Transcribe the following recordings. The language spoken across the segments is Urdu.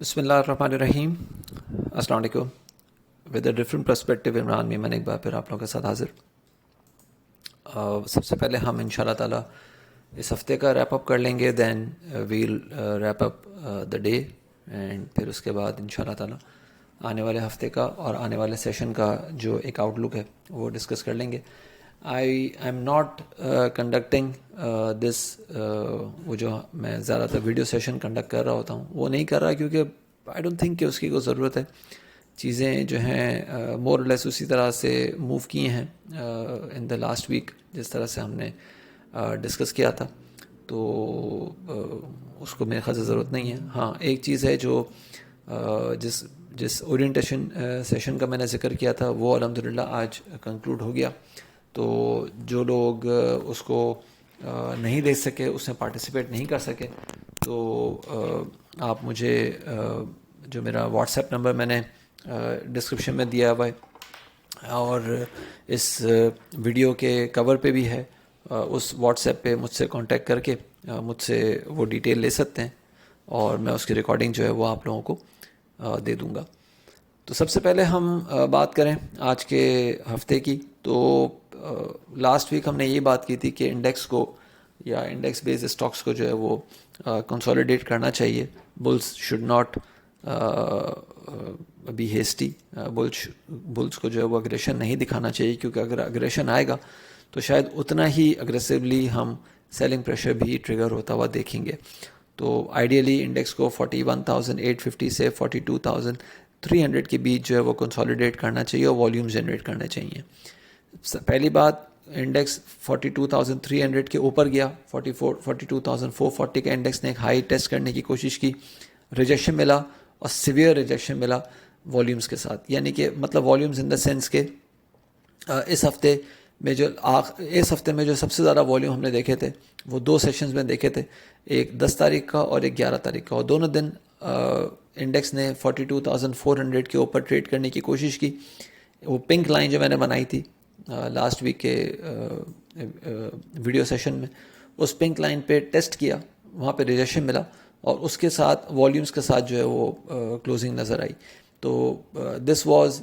بسم اللہ الرحمن الرحیم. السلام علیکم. With a different perspective Imran Memon ایک بار پھر آپ لوگوں کے ساتھ حاضر. سب سے پہلے ہم ان شاء اللہ تعالیٰ اس ہفتے کا ریپ اپ کر لیں گے. Then we'll wrap up the day and پھر اس کے بعد ان شاء اللہ تعالیٰ آنے والے ہفتے کا اور آنے والے سیشن کا جو ایک آؤٹ لک ہے وہ ڈسکس کر لیں گے. I am not conducting this وہ جو میں زیادہ تر ویڈیو سیشن کنڈکٹ کر رہا ہوتا ہوں وہ نہیں کر رہا کیونکہ آئی ڈونٹ تھنک کہ اس کی کوئی ضرورت ہے. چیزیں جو ہیں مور لیس اسی طرح سے موو کی ہیں ان دا لاسٹ ویک جس طرح سے ہم نے ڈسکس کیا تھا, تو اس کو میرے خیال سے ضرورت نہیں ہے. ہاں ایک چیز ہے جو جس اورینٹیشن سیشن کا میں نے ذکر کیا تھا وہ الحمدللہ آج کنکلوڈ ہو گیا. تو جو لوگ اس کو نہیں دیکھ سکے, اس میں پارٹیسپیٹ نہیں کر سکے, تو آپ مجھے جو میرا واٹس ایپ نمبر میں نے ڈسکرپشن میں دیا ہوا ہے اور اس ویڈیو کے کور پہ بھی ہے, اس واٹس ایپ پہ مجھ سے کانٹیکٹ کر کے مجھ سے وہ ڈیٹیل لے سکتے ہیں اور میں اس کی ریکارڈنگ جو ہے وہ آپ لوگوں کو دے دوں گا. تو سب سے پہلے ہم بات کریں آج کے ہفتے کی. تو لاسٹ ویک ہم نے یہ بات کی تھی کہ انڈیکس کو یا انڈیکس بیس اسٹاکس کو جو ہے وہ کنسولیڈیٹ کرنا چاہیے. Bills should not be hasty. Bills کو جو ہے وہ اگریشن نہیں دکھانا چاہیے, کیونکہ اگر اگریشن آئے گا تو شاید اتنا ہی اگریسولی ہم سیلنگ پریشر بھی ٹریگر ہوتا ہوا دیکھیں گے. تو آئیڈیلی انڈیکس کو 41,850 سے 42,300 کے بیچ جو ہے وہ کنسولیڈیٹ کرنا چاہیے اور والیوم جنریٹ کرنے چاہیے. پہلی بات, انڈیکس 42,300 کے اوپر گیا, 42,440 کا انڈیکس نے ایک ہائی ٹیسٹ کرنے کی کوشش کی, ریجیکشن ملا اور سیویئر ریجیکشن ملا والیومز کے ساتھ. یعنی کہ مطلب والیومز ان دا سینس کہ اس ہفتے میں جو سب سے زیادہ والیوم ہم نے دیکھے تھے وہ دو سیشنز میں دیکھے تھے, ایک 10 تاریخ کا اور ایک 11 تاریخ کا, اور دونوں دن انڈیکس نے 42,400 کے اوپر ٹریڈ کرنے کی کوشش کی. وہ پنک لائن جو میں نے بنائی تھی لاسٹ ویک کے ویڈیو سیشن میں, اس پنک لائن پہ ٹیسٹ کیا, وہاں پہ ریجیکشن ملا اور اس کے ساتھ والیومز کے ساتھ جو ہے وہ کلوزنگ نظر آئی. تو دس واز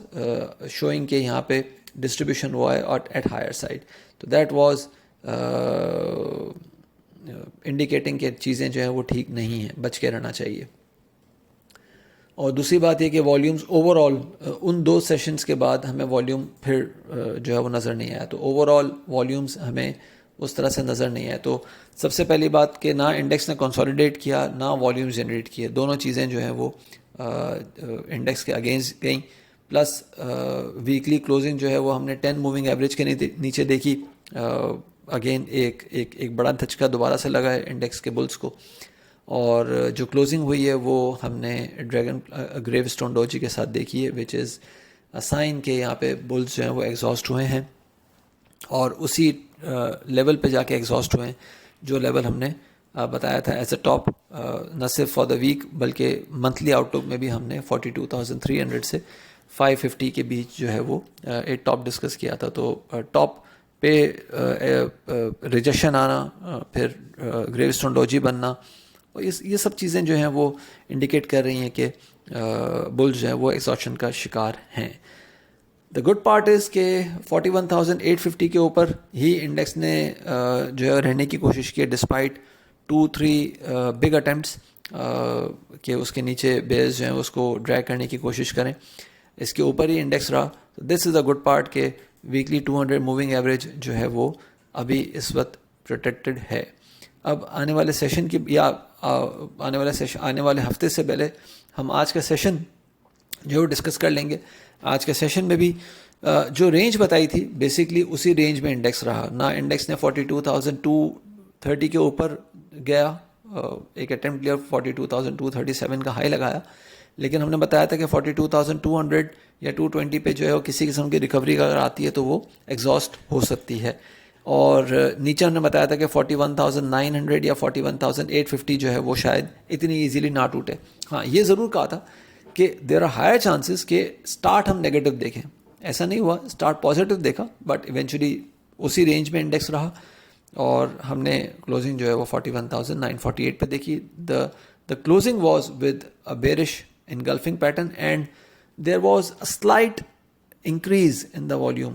شوئنگ کہ یہاں پہ ڈسٹریبیوشن ہوا ہے ایٹ ہائر سائڈ. تو دیٹ واز انڈیکیٹنگ کہ چیزیں جو ہیں وہ ٹھیک نہیں ہیں, بچ کے رہنا چاہیے. اور دوسری بات یہ کہ والیومز اوور آل ان دو سیشنز کے بعد ہمیں والیوم پھر جو ہے وہ نظر نہیں آیا. تو اوور آل والیومز ہمیں اس طرح سے نظر نہیں آیا. تو سب سے پہلی بات کہ نہ انڈیکس نے کنسولیڈیٹ کیا نہ والیومز جنریٹ کیے, دونوں چیزیں جو ہیں وہ انڈیکس کے اگینسٹ گئیں. پلس ویکلی کلوزنگ جو ہے وہ ہم نے 10 موونگ ایوریج کے نیچے دیکھی. اگین ایک بڑا دھچکا دوبارہ سے لگا ہے انڈیکس کے بلز کو, اور جو کلوزنگ ہوئی ہے وہ ہم نے ڈریگن گریو اسٹون ڈوجی کے ساتھ دیکھی ہے, وچ از سائن کہ یہاں پہ بلز جو ہیں وہ ایگزاسٹ ہوئے ہیں اور اسی لیول پہ جا کے ایگزاسٹ ہوئے ہیں جو لیول ہم نے بتایا تھا ایز اے ٹاپ, نہ صرف فار دا ویک بلکہ منتھلی آؤٹ لک میں بھی ہم نے 42,300 سے 550 کے بیچ جو ہے وہ ایک ٹاپ ڈسکس کیا تھا. تو ٹاپ پہ ریجیکشن آنا, پھر گریو اسٹون ڈوجی بننا, اور یہ سب چیزیں جو ہیں وہ انڈیکیٹ کر رہی ہیں کہ بلز جو ہیں وہ ایگزاسشن کا شکار ہیں. دا گڈ پارٹ از کہ 41,850 کے اوپر ہی انڈیکس نے جو ہے رہنے کی کوشش کی, ڈسپائٹ 2-3 بگ اٹیمپٹس کہ اس کے نیچے بیئرز جو ہیں اس کو ڈریگ کرنے کی کوشش کریں. اس کے اوپر ہی انڈیکس رہا. دس از اے گڈ پارٹ کہ ویکلی 200 موونگ ایوریج جو ہے وہ ابھی اس وقت پروٹیکٹڈ ہے. اب آنے والے سیشن کی یا آنے والے ہفتے سے پہلے ہم آج کا سیشن جو ہے ڈسکس کر لیں گے. آج کے سیشن میں بھی جو رینج بتائی تھی بیسکلی اسی رینج میں انڈیکس رہا. نہ انڈیکس نے 42,230 کے اوپر گیا, ایک اٹیمپٹ لیا 42,237 کا ہائی لگایا, لیکن ہم نے بتایا تھا کہ 42,200 یا 220 پہ جو ہے وہ کسی قسم کی ریکوری اگر آتی ہے تو وہ ایگزاسٹ ہو سکتی ہے. اور نیچے ہم نے بتایا تھا کہ 41,900 یا 41,850 جو ہے وہ شاید اتنی ایزیلی نہ ٹوٹے. ہاں یہ ضرور کہا تھا کہ دیر آر ہائر چانسز کہ سٹارٹ ہم نیگیٹو دیکھیں. ایسا نہیں ہوا, سٹارٹ پازیٹیو دیکھا, بٹ ایونچولی اسی رینج میں انڈیکس رہا اور ہم نے کلوزنگ جو ہے وہ 41,948 پہ دیکھی. دا the closing was with a bearish engulfing pattern and there was a slight increase in the volume.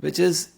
which is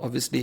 obviously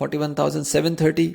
41,730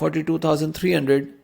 42,300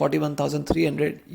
41,300